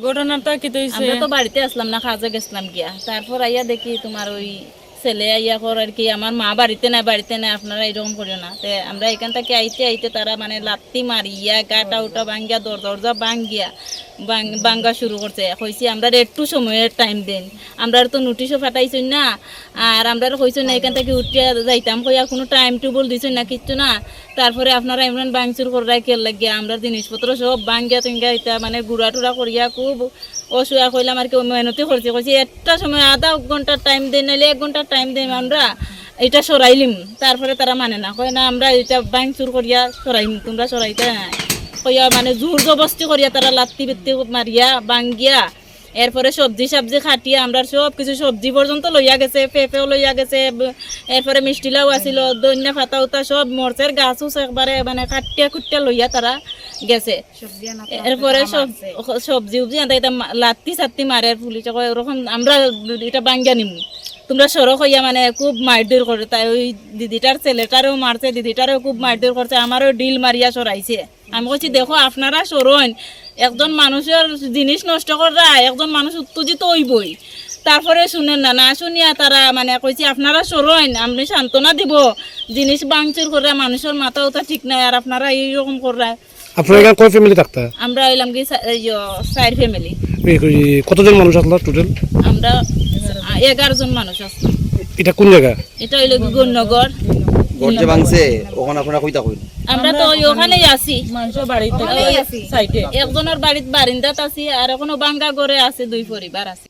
ঘটনাটা কি হইছে? আমরা তো বাড়িতে আসলাম না, কাজে গেছিলাম গিয়া, তারপর আইয়া দেখি তোমার ওই ছেলে আইয়া কর আর কি আমার মা বাড়িতে নাই, আপনারা এরকম করিও না। তে আমরা এখান থেকে আইতে আইতে তারা মানে লাত্তি মারিয়া গাটা উটা ভাঙ্গিয়া দরজা ভাঙ্গিয়া ভাঙ্গা শুরু করছে। কইছি আমরা একটু সময়ের টাইম দেন, আমরা তো নোটিশও ফাটাইছি না, আর আমরা কইছি না এখান থেকে উঠিয়া যাইতাম, কইয়া কোনো টাইম টেবল দিছেন না, কিচ্ছু না। তারপরে আপনারা এমন ভাঙচুর করাই কেল লাগিয়া আমরা জিনিসপত্র সব ভাঙ্গিয়া টিঙ্গা এটা মানে গুড়া টুড়া করিয়া খুব অসুয়া কইলাম আর কি, মেহনতি করছি। কইছি একটা সময় আধা ঘন্টার টাইম দেন, নাইলে 1 ঘন্টার টাইম দেন, আমরা এটা সরাইলিম। তারপরে তারা মানে না, কয় না আমরা এটা ভাঙচুর করিয়া সরাইম, তোমরা সরাইতে না কইয়া মানে জোর জবস্তি করিয়া তারা লাত্তি বিত্তি মারিয়া ভাঙ্গিয়া এরপরে সবজি খাটিয়া আমরা সব কিছু সবজি পর্যন্ত লইয়া গেছে, পেঁপেও লইয়া গেছে, এরপরে মিষ্টিলাও আছিল, দৈন্য পাতা উতা সব মরচের গাছও একবারে মানে কাটিয়া খুটিয়া লইয়া তারা গেছে। এরপরে সবজি উবজি আনতে এটা লাত্তি চাত্তি মারে পুলিশে কয় ওরকম আমরা এটা ভাঙ্গিয়া নিমু, তোমরা সড়ক হইয়া মানে খুব মারধর করে। তাই ওই দিদিটার ছেলেটারেও মারছে, দিদিটারেও খুব মারধর করছে, আমারও ডিল মারিয়া সরাইছে। আমি বলছি দেখো আপনারা সরইন, একজন মানুষের জিনিস নষ্ট করা, একজন মানুষ উত্তেজিত হইবই। তারপরে শুনেন না, না শুনিয়া তারা মানে কইছি আপনারা সরইন, আমি সান্ত্বনা দিব, জিনিস ভাঙচুর করে মানুষের মাথা ওটা ঠিক নাই, আর আপনারা এইরকম করা। আপনারা এখানে কয় ফ্যামিলি থাকতা? আমরা হইলাম কি 4 ফ্যামিলি। কতজন মানুষ আসলো টোটাল? আমরা 11 জন মানুষ আসলাম। এটা কোন জায়গা? এটা হইলো গুণনগর। গড়তে ভাঙছে ওখানে আপনারা কইতা কইন? আমরা তো ওখানেই আছি, মানুষের বাড়িতে সাইডে একজনের বাড়িতে বারিন্দাত আছি, আর এখনো ভাঙ্গা ঘরে আছে 2 পরিবার আছে।